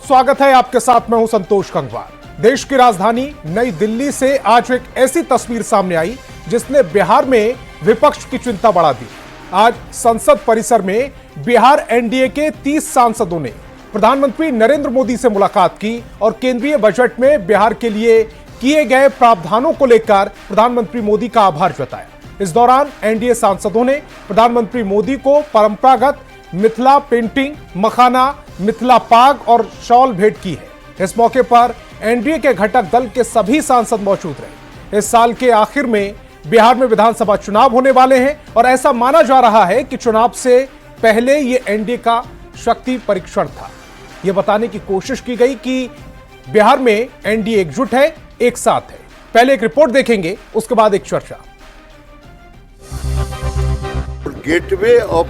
बहुत स्वागत है। आपके साथ मैं हूं संतोष गंगवार। देश की राजधानी नई दिल्ली से आज एक ऐसी तस्वीर सामने आई जिसने बिहार में विपक्ष की चिंता बढ़ा दी। आज संसद परिसर में बिहार एनडीए के 30 सांसदों ने प्रधानमंत्री नरेंद्र मोदी से मुलाकात की और केंद्रीय बजट में बिहार के लिए किए गए प्रावधानों को लेकर प्रधानमंत्री मोदी का आभार जताया। इस दौरान एनडीए सांसदों ने प्रधानमंत्री मोदी को परंपरागत मिथिला पेंटिंग, मखाना, मिथिला पाग और शॉल भेंट की है। इस मौके पर एनडीए के घटक दल के सभी सांसद मौजूद रहे। इस साल के आखिर में बिहार में विधानसभा चुनाव होने वाले हैं और ऐसा माना जा रहा है कि चुनाव से पहले ये एनडीए का शक्ति परीक्षण था। यह बताने की कोशिश की गई कि बिहार में एनडीए एकजुट है, एक साथ है। पहले एक रिपोर्ट देखेंगे, उसके बाद एक चर्चा। गेटवे ऑफ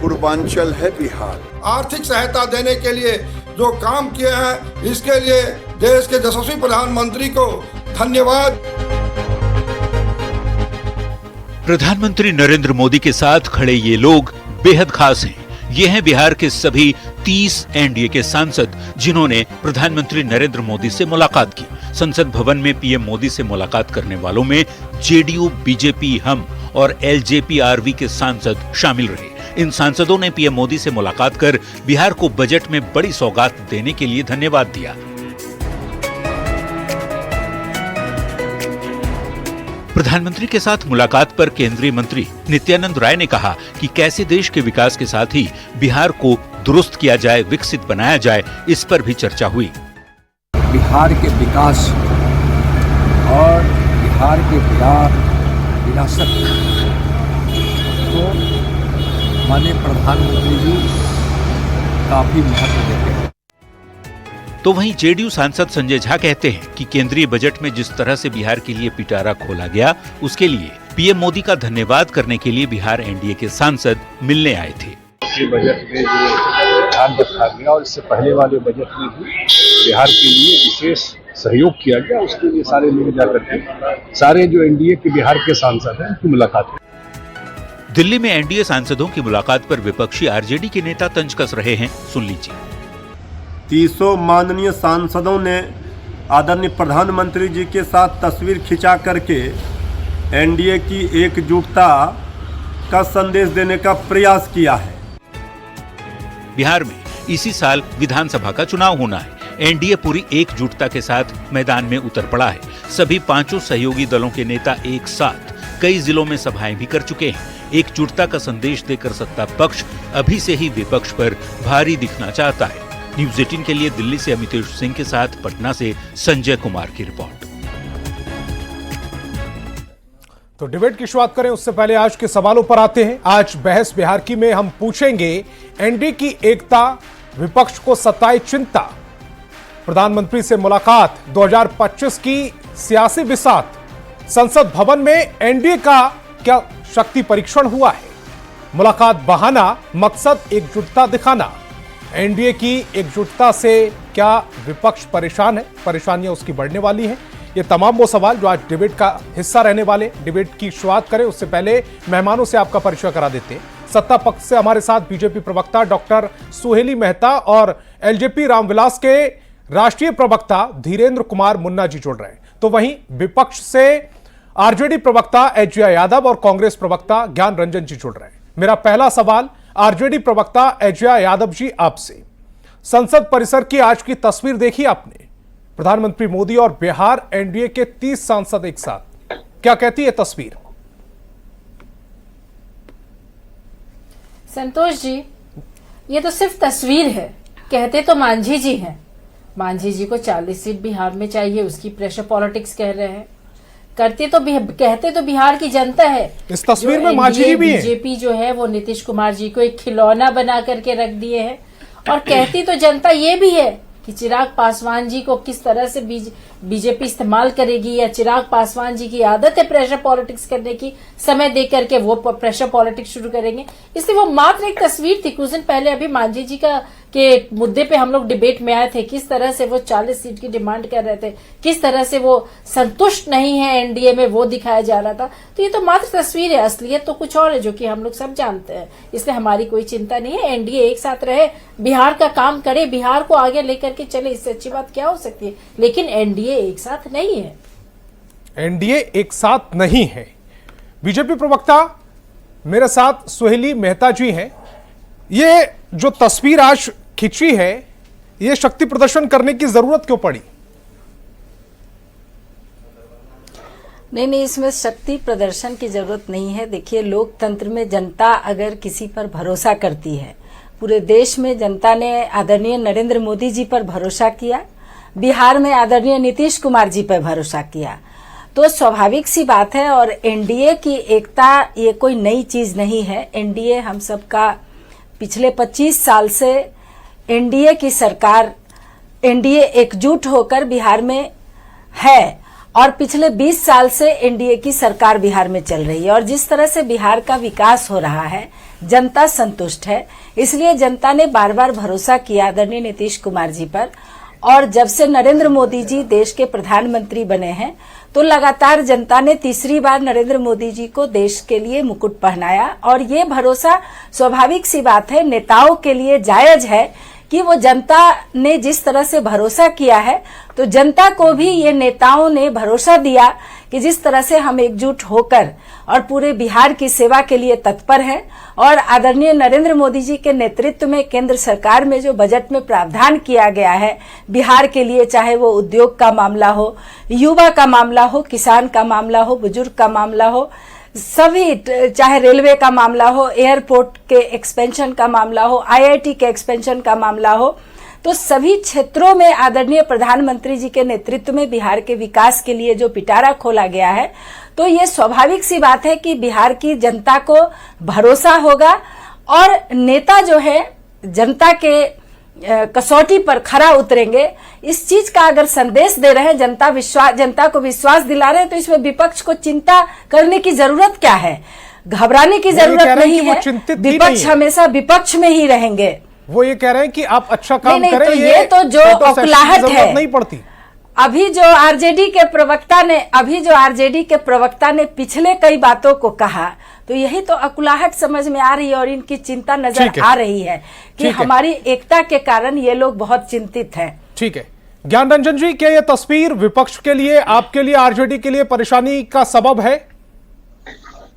पूर्वांचल है बिहार। आर्थिक सहायता देने के लिए जो काम किए हैं, इसके लिए देश के यशस्वी प्रधानमंत्री को धन्यवाद। प्रधानमंत्री नरेंद्र मोदी के साथ खड़े ये लोग बेहद खास हैं। ये हैं बिहार के सभी 30 एनडीए के सांसद जिन्होंने प्रधानमंत्री नरेंद्र मोदी से मुलाकात की। संसद भवन में पीएम मोदी से मुलाकात करने वालों में जेडीयू, बीजेपी, हम और एलजेपी-आरवी के सांसद शामिल रहे। इन सांसदों ने पीएम मोदी से मुलाकात कर बिहार को बजट में बड़ी सौगात देने के लिए धन्यवाद दिया। प्रधानमंत्री के साथ मुलाकात पर केंद्रीय मंत्री नित्यानंद राय ने कहा कि कैसे देश के विकास के साथ ही बिहार को दुरुस्त किया जाए, विकसित बनाया जाए, इस पर भी चर्चा हुई। बिहार के विकास और बिहार के विरासत को माननीय प्रधानमंत्री जी काफी महत्व देते हैं। तो वहीं जेडीयू सांसद संजय झा कहते हैं कि केंद्रीय बजट में जिस तरह से बिहार के लिए पिटारा खोला गया, उसके लिए पीएम मोदी का धन्यवाद करने के लिए बिहार एनडीए के सांसद मिलने आए थे। बजट में जो ध्यान रखा गया और इससे पहले वाले बजट में भी बिहार के लिए विशेष सहयोग किया गया, उसके लिए सारे लोग जाकर के सारे जो एनडीए के बिहार के सांसद हैं उनकी मुलाकात हुई। दिल्ली में एनडीए सांसदों की मुलाकात पर विपक्षी आरजेडी के नेता तंज कस रहे हैं, सुन लीजिए। 30 माननीय सांसदों ने आदरणीय प्रधानमंत्री जी के साथ तस्वीर खिंचा करके एनडीए की एकजुटता का संदेश देने का प्रयास किया है। बिहार में इसी साल विधानसभा का चुनाव होना है। एनडीए पूरी एकजुटता के साथ मैदान में उतर पड़ा है। सभी पांचों सहयोगी दलों के नेता एक साथ कई जिलों में सभाएं भी कर चुके हैं। एकजुटता का संदेश देकर सत्ता पक्ष अभी से ही विपक्ष पर भारी दिखना चाहता है। न्यूज़ 18 के लिए दिल्ली से अमितेश सिंह के साथ पटना से संजय कुमार की रिपोर्ट। तो डिबेट की शुरुआत करें उससे पहले आज के सवालों पर आते हैं। आज बहस बिहार की में हम पूछेंगे, एनडीए की एकता, विपक्ष को सताए चिंता, प्रधानमंत्री से मुलाकात, 2025 की सियासी बिसात, संसद भवन में एनडीए का क्या शक्ति परीक्षण हुआ है, मुलाकात बहाना, मकसद एकजुटता दिखाना, एनडीए की एकजुटता से क्या विपक्ष परेशान है, परेशानियां उसकी बढ़ने वाली हैं। ये तमाम वो सवाल जो आज डिबेट का हिस्सा रहने वाले। डिबेट की शुरुआत करें उससे पहले मेहमानों से आपका परिचय करा देते हैं। सत्ता पक्ष से हमारे साथ बीजेपी प्रवक्ता डॉक्टर सुहेली मेहता और एलजेपी रामविलास के राष्ट्रीय प्रवक्ता धीरेन्द्र कुमार मुन्ना जी जुड़ रहे हैं। तो वहीं विपक्ष से आरजेडी प्रवक्ता एचजे यादव और कांग्रेस प्रवक्ता ज्ञान रंजन जी जुड़ रहे हैं। मेरा पहला सवाल आरजेडी प्रवक्ता एचजे यादव जी आपसे, संसद परिसर की आज की तस्वीर देखी आपने, प्रधानमंत्री मोदी और बिहार एनडीए के 30 सांसद एक साथ, क्या कहती है तस्वीर? संतोष जी, ये तो सिर्फ तस्वीर है। कहते तो मांझी जी हैं। मांझी जी को 40 सीट बिहार में चाहिए, उसकी प्रेशर पॉलिटिक्स कह रहे हैं। कहते तो बिहार की जनता है। इस तस्वीर में मांझी जी भी है। बीजेपी जो है वो नीतीश कुमार जी को एक खिलौना बना करके रख दिए हैं। और कहती तो जनता ये भी है कि चिराग पासवान जी को किस तरह से बीजेपी इस्तेमाल करेगी, या चिराग पासवान जी की आदत है प्रेशर पॉलिटिक्स करने की, समय दे करके वो प्रेशर पॉलिटिक्स शुरू करेंगे। इसलिए वो मात्र एक तस्वीर थी। कुछ दिन पहले अभी मांझी जी के मुद्दे पे हम लोग डिबेट में आए थे, किस तरह से वो 40 सीट की डिमांड कर रहे थे, किस तरह से वो संतुष्ट नहीं है एनडीए में, वो दिखाया जा रहा था। तो ये तो मात्र तस्वीर है, असलियत तो कुछ और है, जो कि हम लोग सब जानते हैं। इसलिए हमारी कोई चिंता नहीं है, एनडीए एक साथ रहे, बिहार का काम करे, बिहार को आगे लेकर के चले, इससे अच्छी बात क्या हो सकती है। लेकिन एनडीए एक साथ नहीं है, एनडीए एक साथ नहीं है। बीजेपी प्रवक्ता मेरे साथ सुहेली मेहता जी हैं। ये जो तस्वीर आज खिंची है, ये शक्ति प्रदर्शन करने की जरूरत क्यों पड़ी? नहीं, इसमें शक्ति प्रदर्शन की जरूरत नहीं है। देखिए, लोकतंत्र में जनता अगर किसी पर भरोसा करती है, पूरे देश में जनता ने आदरणीय नरेंद्र मोदी जी पर भरोसा किया, बिहार में आदरणीय नीतीश कुमार जी पर भरोसा किया, तो स्वाभाविक सी बात है। और एनडीए की एकता ये कोई नई चीज नहीं है। एनडीए हम सबका पिछले 25 साल से एनडीए की सरकार, एनडीए एकजुट होकर बिहार में है, और पिछले 20 साल से एनडीए की सरकार बिहार में चल रही है। और जिस तरह से बिहार का विकास हो रहा है, जनता संतुष्ट है, इसलिए जनता ने बार बार भरोसा किया आदरणीय नीतीश कुमार जी पर। और जब से नरेंद्र मोदी जी देश के प्रधानमंत्री बने हैं, तो लगातार जनता ने तीसरी बार नरेंद्र मोदी जी को देश के लिए मुकुट पहनाया। और ये भरोसा स्वाभाविक सी बात है, नेताओं के लिए जायज है कि वो जनता ने जिस तरह से भरोसा किया है, तो जनता को भी ये नेताओं ने भरोसा दिया कि जिस तरह से हम एकजुट होकर और पूरे बिहार की सेवा के लिए तत्पर हैं। और आदरणीय नरेंद्र मोदी जी के नेतृत्व में केंद्र सरकार में जो बजट में प्रावधान किया गया है बिहार के लिए, चाहे वो उद्योग का मामला हो, युवा का मामला हो, किसान का मामला हो, बुजुर्ग का मामला हो, सभी, चाहे रेलवे का मामला हो, एयरपोर्ट के एक्सपेंशन का मामला हो, आईआईटी के एक्सपेंशन का मामला हो, तो सभी क्षेत्रों में आदरणीय प्रधानमंत्री जी के नेतृत्व में बिहार के विकास के लिए जो पिटारा खोला गया है, तो ये स्वाभाविक सी बात है कि बिहार की जनता को भरोसा होगा। और नेता जो है जनता के कसौटी पर खरा उतरेंगे, इस चीज का अगर संदेश दे रहे हैं, जनता को विश्वास दिला रहे हैं, तो इसमें विपक्ष को चिंता करने की जरूरत क्या है, घबराने की जरूरत नहीं है। विपक्ष हमेशा विपक्ष में ही रहेंगे। वो ये कह रहे हैं कि आप अच्छा काम नहीं, करें, तो ये तो जो औकलाहट है, नहीं पड़ती। अभी जो आरजेडी के प्रवक्ता ने पिछले कई बातों को कहा, तो यही तो अकुलाहट समझ में आ रही है और इनकी चिंता नजर आ रही है कि हमारी एकता के कारण ये लोग बहुत चिंतित हैं। ठीक है, ज्ञान रंजन जी, क्या ये तस्वीर विपक्ष के लिए, आपके लिए, आरजेडी के लिए परेशानी का सबब है?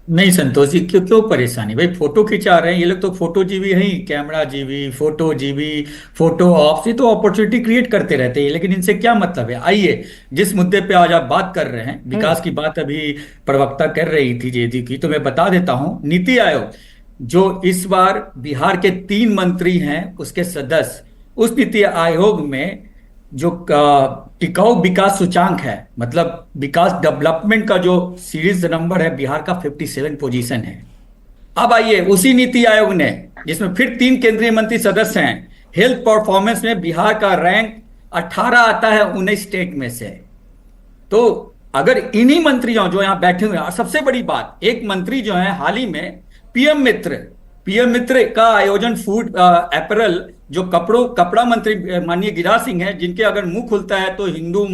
नहीं संतोष जी, क्यों परेशानी? भाई फोटो खिंचा रहे हैं ये लोग, तो फोटो जीवी है, कैमरा जीवी, फोटो जीवी, फोटो ऑफ, ये तो अपॉर्चुनिटी क्रिएट करते रहते हैं। लेकिन इनसे क्या मतलब है? आइए, जिस मुद्दे पे आज आप बात कर रहे हैं, विकास की बात अभी प्रवक्ता कर रही थी जेडी की, तो मैं बता देता हूं, नीति आयोग जो इस बार बिहार के 3 मंत्री हैं, उसके सदस्य, उस नीति आयोग में जो टिकाऊ विकास सूचांक है, मतलब विकास डेवलपमेंट का जो सीरीज नंबर है, बिहार का 57 पोजीशन है। अब आइए, उसी नीति आयोग ने, जिसमें फिर 3 केंद्रीय मंत्री सदस्य हैं, हेल्थ परफॉर्मेंस में बिहार का रैंक 18 आता है 19 स्टेट में से। तो अगर इन्हीं मंत्रियों जो यहाँ बैठे हुए हैं, और सबसे बड़ी बात, एक मंत्री जो है हाल ही में पीएम मित्र का आयोजन फूड अपैरल, जो कपड़ा मंत्री माननीय गिरिराज सिंह है, जिनके अगर मुंह खुलता है तो हिंदू,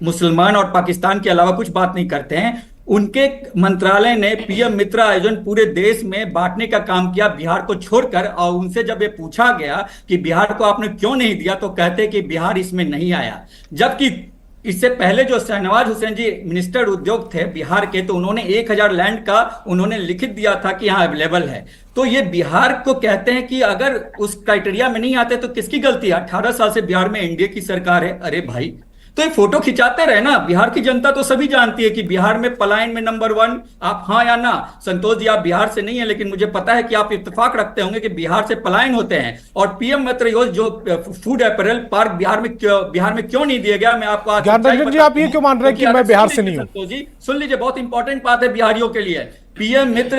मुसलमान और पाकिस्तान के अलावा कुछ बात नहीं करते हैं, उनके मंत्रालय ने पीएम मित्र आयोजन पूरे देश में बांटने का काम किया बिहार को छोड़कर। और उनसे जब ये पूछा गया कि बिहार को आपने क्यों नहीं दिया, तो कहते कि बिहार इसमें नहीं आया। जबकि इससे पहले जो शहनवाज हुसैन जी मिनिस्टर उद्योग थे बिहार के, तो उन्होंने 1000 लैंड का उन्होंने लिखित दिया था कि यहाँ अवेलेबल है। तो ये बिहार को कहते हैं कि अगर उस क्राइटेरिया में नहीं आते तो किसकी गलती है? 18 साल से बिहार में एनडीए की सरकार है। अरे भाई, तो ये फोटो खिंचाते रहे ना। बिहार की जनता तो सभी जानती है कि बिहार में पलायन में नंबर 1, आप हाँ या ना? संतोष जी, आप बिहार से नहीं है, लेकिन मुझे पता है कि आप इत्तेफाक रखते होंगे कि बिहार से पलायन होते हैं। और पीएम मित्र योजना जो फूड अपैरल पार्क बिहार में क्यों नहीं दिया गया, मैं आपको आज जी, आप ये क्यों मान रहे हैं कि मैं बिहार से नहीं हूं? संतोष जी सुन लीजिए, बहुत इंपॉर्टेंट बात है बिहारियों के लिए। पीएम मित्र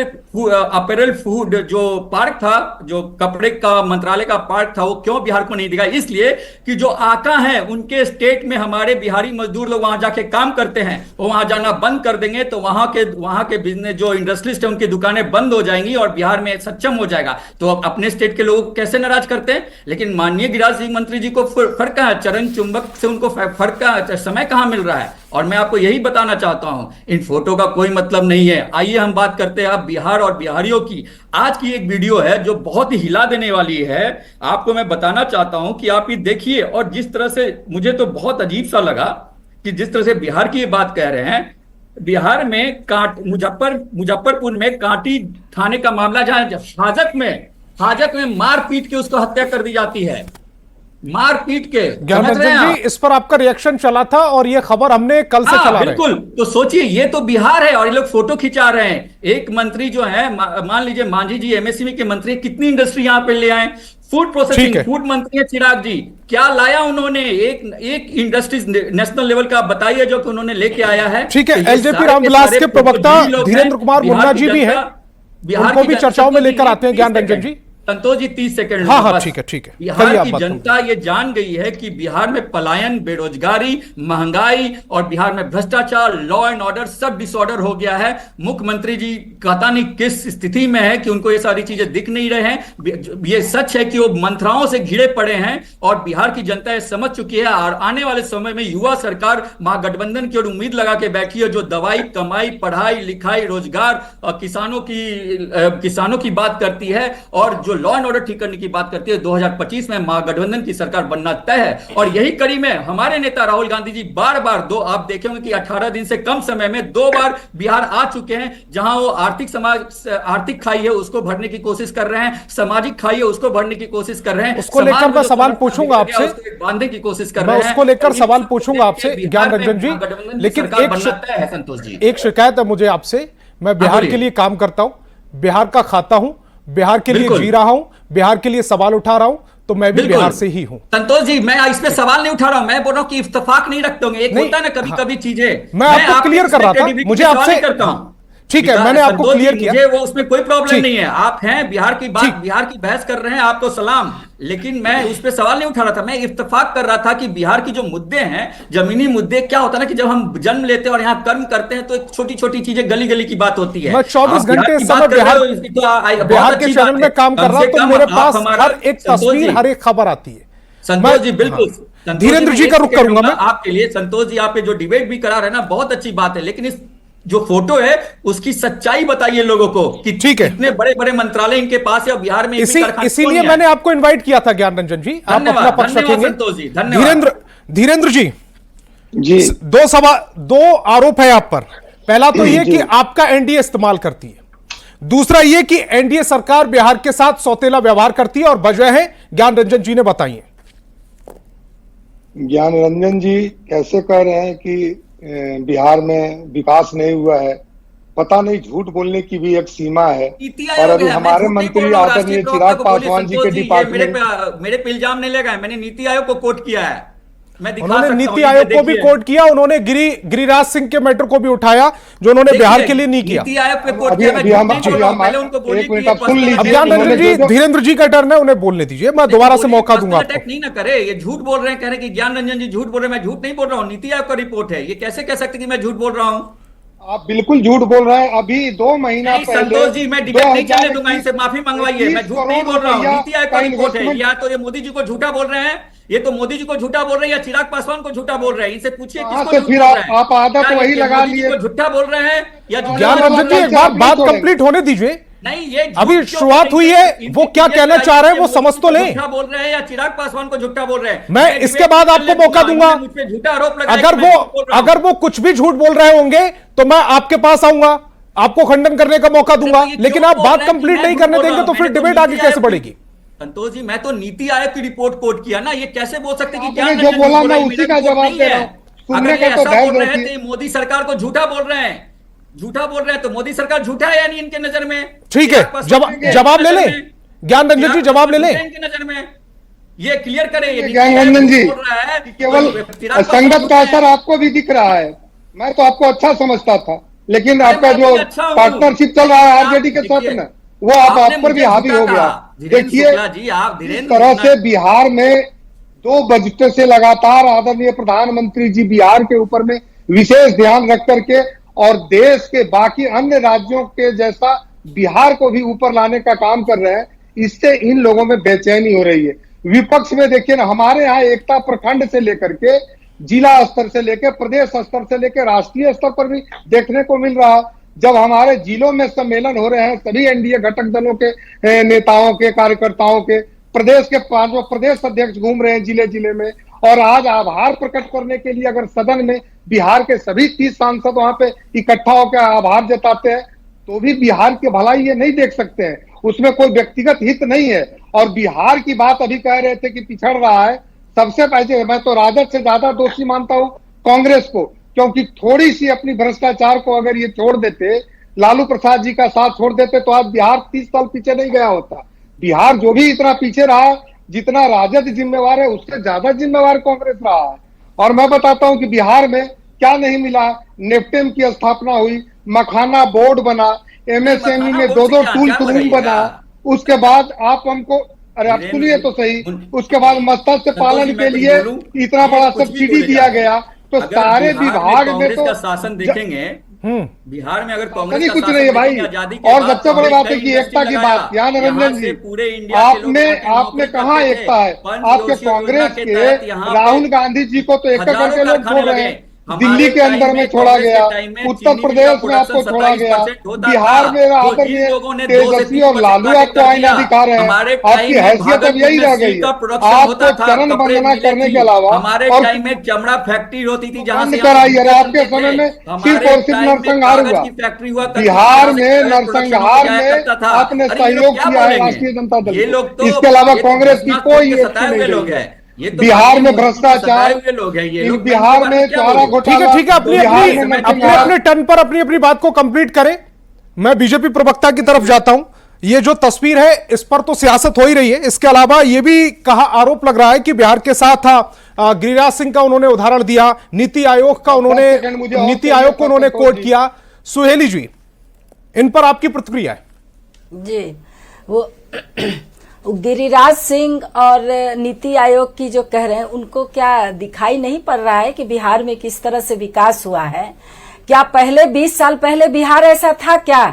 अपैरल फूड जो पार्क था, जो कपड़े का मंत्रालय का पार्क था, वो क्यों बिहार को नहीं दिखा? इसलिए कि जो आका हैं उनके स्टेट में हमारे बिहारी मजदूर लोग वहां जाके काम करते हैं, वो वहां जाना बंद कर देंगे तो वहां के बिजनेस जो इंडस्ट्रियलिस्ट है उनकी दुकानें बंद हो जाएंगी और बिहार में सक्षम हो जाएगा। तो अपने स्टेट के लोग कैसे नाराज करते हैं? लेकिन माननीय गिरिराज सिंह मंत्री जी को फर्क है, चरण चुंबक से उनको फर्क का समय कहां मिल रहा है? और मैं आपको यही बताना चाहता हूं, इन फोटो का कोई मतलब नहीं है। आइए हम बात करते हैं अब बिहार और बिहारियों की। आज की एक वीडियो है जो बहुत ही हिला देने वाली है। आपको मैं बताना चाहता हूं कि आप ये देखिए, और जिस तरह से मुझे तो बहुत अजीब सा लगा कि जिस तरह से बिहार की ये बात कह रहे हैं, बिहार में मुजफ्फरपुर में कांटी थाने का मामला, जहां हाजत में मार पीट के उसको हत्या कर दी जाती है, मार पीट के। ज्ञानरंजन जी, इस पर आपका रिएक्शन चला था और ये खबर हमने कल से चला रहे हैं। बिल्कुल। तो सोचिए, ये तो बिहार है और ये लोग फोटो खिंचा रहे हैं। एक मंत्री जो है, मान लीजिए मांझी जी एमएसएमई के मंत्री, कितनी इंडस्ट्री यहां पे ले आए। फूड प्रोसेसिंग, फूड मंत्री है चिराग जी, क्या लाया उन्होंने? एक इंडस्ट्रीज नेशनल लेवल का बताइए जो कि उन्होंने लेके आया है। ठीक है, एलजेपी रामविलास के प्रवक्ता धीरेन्द्र कुमार मुन्ना जी भी हैं, उनको भी चर्चाओं में लेकर आते हैं ज्ञानरंजन जी। संतोष जी 30 सेकंड। हाँ, ठीक है। बिहार की जनता ये जान गई है कि बिहार में पलायन, बेरोजगारी, महंगाई और बिहार में भ्रष्टाचार, लॉ एंड ऑर्डर सब डिसऑर्डर हो गया है। मुख्यमंत्री जी पता नहीं किस स्थिति में है कि उनको ये सारी चीजें दिख नहीं रहे हैं। ये सच है कि वो मंत्राओं से घिरे पड़े हैं और बिहार की जनता ये समझ चुकी है। और आने वाले समय में युवा सरकार महागठबंधन की ओर उम्मीद लगा के बैठी है, जो दवाई, कमाई, पढ़ाई लिखाई, रोजगार और किसानों की बात करती है और जो लॉ एंड ऑर्डर ठीक करने की बात करती है। 2025 में महागठबंधन की सरकार बनना तय है। और यही कड़ी में हमारे नेता राहुल गांधी जी बार आप देखेंगे कि 18 दिन से कम समय में 2 बार बिहार आ चुके हैं, जहां वो आर्थिक खाई है उसको भरने की कोशिश कर रहे हैं, सामाजिक खाई है उसको भरने की कोशिश कर रहे हैं। उसको लेकर मैं सवाल पूछूंगा आपसे, बांधने की कोशिश कर रहे हैं। उसको लेकर सवाल पूछूंगा आपसे ज्ञानरंजन जी, लेकिन संतोष जी एक शिकायत है मुझे आपसे। मैं बिहार के लिए काम करता हूं, बिहार का खाता हूं, बिहार के लिए जी रहा हूं, बिहार के लिए सवाल उठा रहा हूं, तो मैं भी बिहार से ही हूं। संतोष जी, मैं इस पे सवाल नहीं उठा रहा हूं, मैं बोल रहा हूं कि इत्तेफाक नहीं रखते होंगे। एक होता है ना कभी-कभी चीजें। मैं आपको क्लियर कर रहा था, मुझे आपसे करता हूं। ठीक है, मैंने आपको क्लियर किया। मुझे वो उसमें कोई प्रॉब्लम नहीं है। आप हैं बिहार की बात, बिहार की बहस कर रहे हैं, आपको सलाम। लेकिन मैं उस पे सवाल नहीं उठा रहा था, मैं इत्तेफाक कर रहा था कि बिहार की जो मुद्दे हैं, जमीनी मुद्दे, क्या होता है ना कि जब हम जन्म लेते हैं और यहाँ कर्म करते हैं तो एक छोटी-छोटी चीजें गली की बात होती है। मैं 24 घंटे इस समय बिहार के चैनल में काम कर रहा हूं, तो मेरे पास हर एक तस्वीर, हर एक खबर आती है। संतोष जी बिल्कुल, धीरेन्द्र जी का रुख करूंगा मैं आपके लिए। संतोष जी, आप जो डिबेट भी करा रहे हैं ना, बहुत अच्छी बात है, लेकिन इस जो फोटो है उसकी सच्चाई बताइए लोगों को कि ठीक है, इतने बड़े मंत्रालय इनके पास है और बिहार में इसीलिए मैंने आपको इनवाइट किया था ज्ञानरंजन जी। आप अपना पक्ष रखेंगे। धीरेन्द्र जी, दो आरोप है आप पर। पहला तो ये कि आपका एनडीए इस्तेमाल करती है, दूसरा ये कि एनडीए सरकार बिहार के साथ सौतेला व्यवहार करती है, और वजह है ज्ञानरंजन जी ने बताई है। ज्ञानरंजन जी कैसे कह रहे हैं कि बिहार में विकास नहीं हुआ है? पता नहीं, झूठ बोलने की भी एक सीमा है। और अभी हमारे मंत्री आदरणीय चिराग पासवान जी के डिपार्टमेंट, मेरे पे इल्जाम नहीं लगा है, मैंने नीति आयोग को कोट किया है। उन्होंने नीति आयोग को भी कोट किया, उन्होंने गिरिराज सिंह के मैटर को भी उठाया जो उन्होंने बिहार के लिए नहीं किया। नीति आयोग पे कोट किया। ज्ञानरंजन जी, धीरेन्द्र जी का टर्न है, उन्हें बोलने दीजिए, मैं दोबारा से मौका दूंगा आपको। नहीं ना करे, ये झूठ बोल रहे हैं, कह रहे हैं कि ज्ञानरंजन जी झूठ बोल रहे हैं। मैं झूठ नहीं बोल रहा हूँ, नीति आयोग का रिपोर्ट है, ये कैसे कह सकते कि मैं झूठ बोल रहा हूँ? आप बिल्कुल झूठ बोल रहे हैं। अभी 2 महीना पहले संतोष जी, मैं डिबेट नहीं चलने दूंगा, इनसे माफी मंगवाइए। मैं झूठ नहीं बोल रहा हूँ, नीति आयोग का रिपोर्ट है। या तो ये मोदी जी को झूठा बोल रहे हैं, ये तो मोदी जी को झूठा बोल रहे हैं, या चिराग पासवान को झूठा बोल रहे हैं। इनसे पूछिए किसको झूठ बोल रहे हैं। आप आदत वही लगा लिए, झूठा बोल रहे हैं या ज्ञानरंजन जी, एक बात कंप्लीट होने दीजिए। नहीं, ये अभी शुरुआत हुई है, वो क्या कहना चाह रहे हैं वो समझ तो लें। झूठा बोल रहे हैं या चिराग पासवान को झूठा बोल रहे हैं। मैं इसके बाद आपको मौका दूंगा। झूठा आरोप लगा, अगर वो कुछ भी झूठ बोल रहे होंगे तो मैं आपके पास आऊंगा, आपको खंडन करने का मौका दूंगा। लेकिन आप बात कंप्लीट नहीं करने देंगे तो फिर डिबेट आगे कैसे बढ़ेगी? संतोष जी, मैं तो नीति आयोग की रिपोर्ट कोट किया ना, ये कैसे बोल सकते कि क्या जो बोला मैं उसी का जवाब दे रहा हूं। अगर ये ऐसा बोल रहे हैं तो मोदी सरकार को झूठा बोल रहे हैं, तो मोदी सरकार झूठा है या नहीं इनके नजर में? ठीक है, जवाब ले लें ज्ञानरंजन जी, जवाब ले लें इनके नजर में। ये क्लियर करें। ज्ञानरंजन जी, केवल संगत का असर आपको भी दिख रहा है, मैं तो आपको अच्छा समझता था। लेकिन आपका जो पार्टनरशिप चल रहा है आरजेडी के साथ में, वो आप पर भी हावी हो गया। देखिए, इस तरह से बिहार में 2 बजटों से लगातार आदरणीय प्रधानमंत्री जी बिहार के ऊपर में विशेष ध्यान रख करके और देश के बाकी अन्य राज्यों के जैसा बिहार को भी ऊपर लाने का काम कर रहे हैं। इससे इन लोगों में बेचैनी हो रही है। विपक्ष में देखिए ना, हमारे यहाँ एकता प्रखंड से लेकर के जिला स्तर से लेकर प्रदेश स्तर से लेकर राष्ट्रीय स्तर पर भी देखने को मिल रहा है। जब हमारे जिलों में सम्मेलन हो रहे हैं सभी एनडीए घटक दलों के नेताओं के, कार्यकर्ताओं के, प्रदेश के 5 प्रदेश अध्यक्ष घूम रहे हैं जिले जिले में, और आज आभार प्रकट करने के लिए अगर सदन में बिहार के सभी 30 सांसद वहां पे इकट्ठा होकर आभार जताते हैं तो भी बिहार की भलाई ये नहीं देख सकते हैं। उसमें कोई व्यक्तिगत हित नहीं है। और बिहार की बात अभी कह रहे थे कि पिछड़ रहा है, सबसे पहले मैं तो राजद से ज्यादा दोषी मानता हूं कांग्रेस को, क्योंकि थोड़ी सी अपनी भ्रष्टाचार को अगर ये छोड़ देते, लालू प्रसाद जी का साथ छोड़ देते, तो आज बिहार 30 साल पीछे नहीं गया होता। बिहार जो भी इतना पीछे रहा, जितना राजद जिम्मेवार है उससे ज्यादा जिम्मेवार कांग्रेस रहा है। और मैं बताता हूं कि बिहार में क्या नहीं मिला। नेफ्टेम की स्थापना हुई, मखाना बोर्ड बना, एमएसएमई में 2 टूल्स रूम बना, उसके बाद आप हमको, अरे आप सुनिए तो सही, उसके बाद मत्स्य पालन के लिए इतना बड़ा सब्सिडी दिया गया। तो सारे विभाग में तो शासन देखेंगे बिहार में, अगर कांग्रेस कुछ नहीं है भाई। और सबसे बड़ी बात है कि एकता की बात, यहाँ निरंजन जी, आपने कहा एकता है? आपके कांग्रेस के राहुल गांधी जी को तो एक करके लोग छोड़ रहे हैं। दिल्ली के अंदर में छोड़ा गया, उत्तर प्रदेश में आपको छोड़ा गया, बिहार में आदरणीय तेजस्वी और लालू आपको आईना दिखा रहे हैं। आपकी हैसियत अब यही रह गई है। आपको चरण वंदना करने के अलावा और चमड़ा फैक्ट्री होती थी जहां से कराइए। आपके समय में सिर्फ और सिर्फ नरसंहार हुआ। बिहार में नरसंहार में आपने सहयोग किया है राष्ट्रीय जनता दल। इसके अलावा कांग्रेस की कोई लोग है। बिहार में भ्रष्टाचार, बिहार में चारा घोटाला। ठीक है, अपने टर्न पर अपनी बात को कंप्लीट करें। मैं बीजेपी प्रवक्ता की तरफ जाता हूं। ये जो तस्वीर है इस पर तो सियासत हो ही रही है। इसके अलावा ये भी आरोप लग रहा है कि बिहार के साथ गिरिराज सिंह का उन्होंने उदाहरण दिया, नीति आयोग को उन्होंने कोट किया। सुहेली जी, इन पर आपकी प्रतिक्रिया है? जी, वो गिरिराज सिंह और नीति आयोग की जो कह रहे हैं, उनको क्या दिखाई नहीं पड़ रहा है कि बिहार में किस तरह से विकास हुआ है? क्या पहले 20 साल पहले बिहार ऐसा था क्या?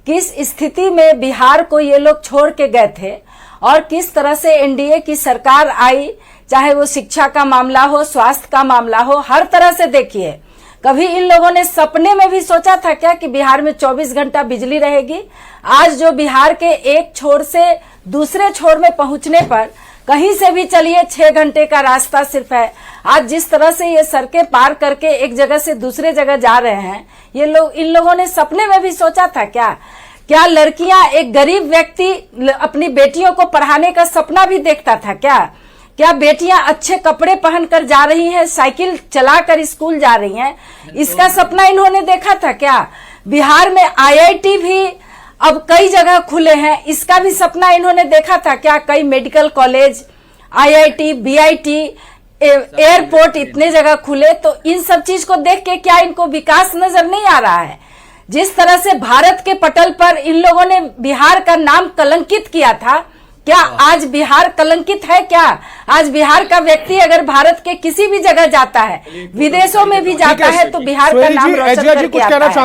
किस स्थिति में बिहार को ये लोग छोड़ के गए थे और किस तरह से एनडीए की सरकार आई, चाहे वो शिक्षा का मामला हो, स्वास्थ्य का मामला हो, हर तरह से देखिए। कभी इन लोगों ने सपने में भी सोचा था क्या कि बिहार में 24 घंटा बिजली रहेगी? आज जो बिहार के एक छोर से दूसरे छोर में पहुंचने पर कहीं से भी चलिए 6 घंटे का रास्ता सिर्फ है। आज जिस तरह से ये सड़कें पार करके एक जगह से दूसरे जगह जा रहे हैं, ये लोग, इन लोगों ने सपने में भी सोचा था क्या? क्या लड़कियां, एक गरीब व्यक्ति अपनी बेटियों को पढ़ाने का सपना भी देखता था क्या? क्या बेटियां अच्छे कपड़े पहनकर जा रही हैं, साइकिल चलाकर स्कूल जा रही हैं, इसका सपना इन्होंने देखा था क्या? बिहार में आईआईटी भी अब कई जगह खुले हैं, इसका भी सपना इन्होंने देखा था क्या? कई medical college, IIT, BIT, airport, इतने जगह खुले। तो इन सब चीज को देख के क्या इनको विकास नजर नहीं आ रहा है? जिस तरह से भारत के पटल पर इन लोगों ने बिहार का नाम कलंकित किया था, क्या आज बिहार कलंकित है क्या? आज बिहार का व्यक्ति अगर भारत के किसी भी जगह जाता है, विदेशों में भी जाता है, तो बिहार का नाम रोशन करके आता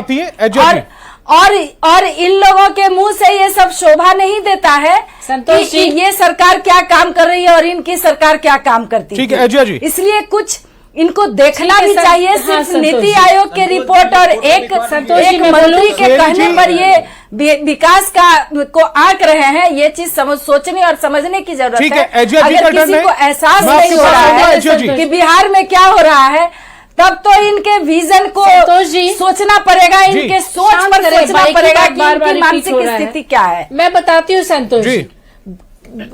है। और इन लोगों के मुंह से ये सब शोभा नहीं देता है संतोष जी, ये सरकार क्या काम कर रही है और इनकी सरकार क्या काम करती है। इसलिए कुछ इनको देखना भी चाहिए। सिर्फ नीति आयोग के रिपोर्ट और एक मंत्री के कहने पर ये विकास को आंक रहे हैं, ये चीज सोचने और समझने की जरूरत है। अगर किसी को एहसास नहीं हो रहा है कि बिहार में क्या हो रहा है, तब तो इनके विजन को सोचना पड़ेगा, इनके सोच पर सोचना पड़ेगा कि इनकी मानसिक स्थिति क्या है। मैं बताती हूँ संतोष जी,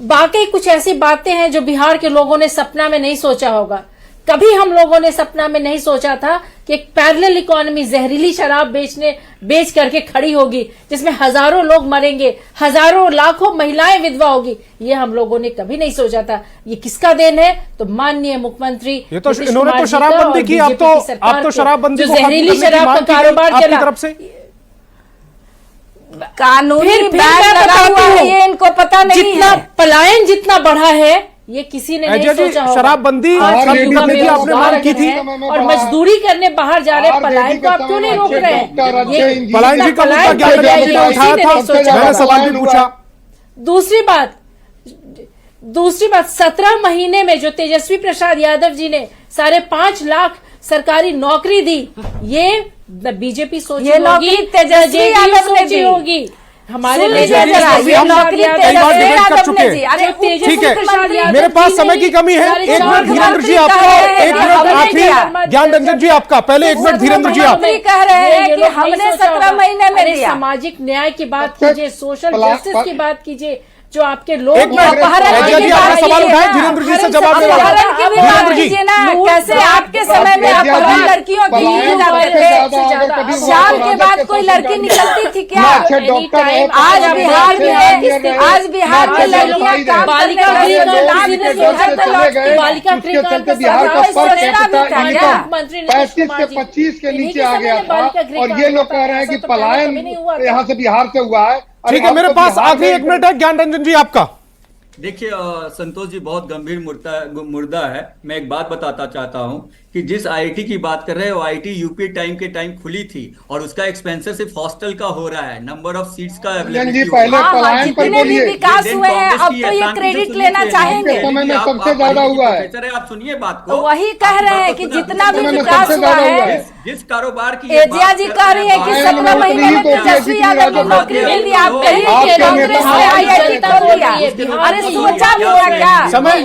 वाकई कुछ ऐसी बातें हैं जो बिहार के लोगों ने सपना में नहीं सोचा होगा। कभी हम लोगों ने सपना में नहीं सोचा था कि एक पैरेलल इकोनॉमी जहरीली शराब बेच करके खड़ी होगी, जिसमें हजारों लोग मरेंगे, हजारों लाखों महिलाएं विधवा होगी। ये हम लोगों ने कभी नहीं सोचा था। ये किसका देन है? तो माननीय मुख्यमंत्री ये तो इन्होंने तो शराबबंदी की, आप तो शराबबंदी जो जहरीली शराब का कारोबार चला तरफ से कानूनी बैन लगा हुआ है, ये इनको पता नहीं जितना है। पलायन जितना बढ़ा है ये किसी ने नहीं सोचा होगा। शराबबंदी आपने मांग की थी और मजदूरी करने बाहर जा रहे पलायन को आप क्यों नहीं रोक रहे हैं? पलायन जी का मुद्दा ज्ञान रंजन जी ने उठाया था, मैंने सवाल भी पूछा। दूसरी बात 17 महीने में जो तेजस्वी प्रसाद यादव जी ने 5.5 लाख सरकारी नौकरी दी, ये बीजेपी सोची होगी, तेजस्वी यादव ने दी होगी। हमारे ठीक है, मेरे पास समय की कमी है। 1 मिनट धीरेन्द्र जी आपका, 1 मिनट आखिरी ज्ञान रंजन जी आपका, पहले 1 मिनट धीरेन्द्र जी आप कह रहे हैं कि हमने 17 महीने में दिया। सामाजिक न्याय की बात कीजिए, सोशल जस्टिस की बात कीजिए, जो आपके लोग सवाल उठाए, धीरेन्द्र जी से जवाब धीरेन्द्र जी कैसे आपके समय में अपहरण लड़कियों की लिए जाते थे, शाम के बाद कोई लड़की निकलती थी क्या? आज बिहार में, आज बिहार में लड़कियां बालिका मंत्री 35 से 25 के नीचे आ गया था, और ये लोग कह रहे हैं कि पलायन यहाँ से बिहार से हुआ है। ठीक है, मेरे पास आखिरी 1 मिनट है, ज्ञान रंजन जी आपका। देखिए संतोष जी, बहुत गंभीर मुद्दा है। मैं एक बात बताता चाहता हूं कि जिस आईआईटी की बात कर रहे हैं वो आईआईटी यूपी टाइम के टाइम खुली थी और उसका एक्सपेंशन सिर्फ हॉस्टल का हो रहा है, नंबर ऑफ सीट्स का जितने भी विकास हुए हैं अब तो ये क्रेडिट लेना चाहेंगे। सबसे ज्यादा हुआ है। आप सुनिए बात को, वही कह रहे हैं कि जितना भी विकास हुआ है, जिस कारोबार की एजिया जी कह रही है कि 17 महीने में तेजस्वी यादव ने नौकरी मिल दी। आप कांग्रेस में आईआईटी खोल दिया, अरे सोचा भी था क्या? समय की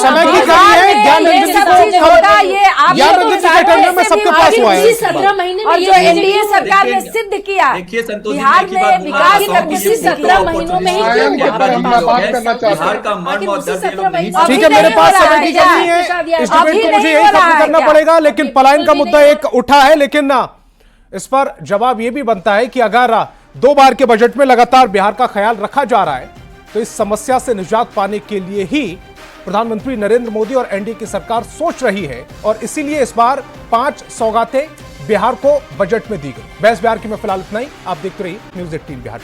कमी है, ज्ञान रंजन जी को ये में सबके पास हुआ है 17 महीने में, और जो एनडीए सरकार ने सिद्ध किया देखिए संतोष जी, बिहार में विकास का उसी 17 महीनों में ही बिहार का मर्म और दर्द ये लोग नहीं। ठीक है, मेरे पास समय की कमी है, इस डिबेट को मुझे यही खत्म करना पड़ेगा। लेकिन पलायन का मुद्दा एक उठा है, लेकिन इस पर जवाब यह भी बनता है कि अगर 2 बार के बजट में लगातार बिहार का ख्याल रखा जा रहा है तो इस समस्या से निजात पाने के लिए ही प्रधानमंत्री नरेंद्र मोदी और एनडीए की सरकार सोच रही है, और इसीलिए इस बार 5 सौगातें बिहार को बजट में दी गई। बहस बिहार की मैं फिलहाल इतना ही। आप देखते रहिए न्यूज़ 18 बिहार।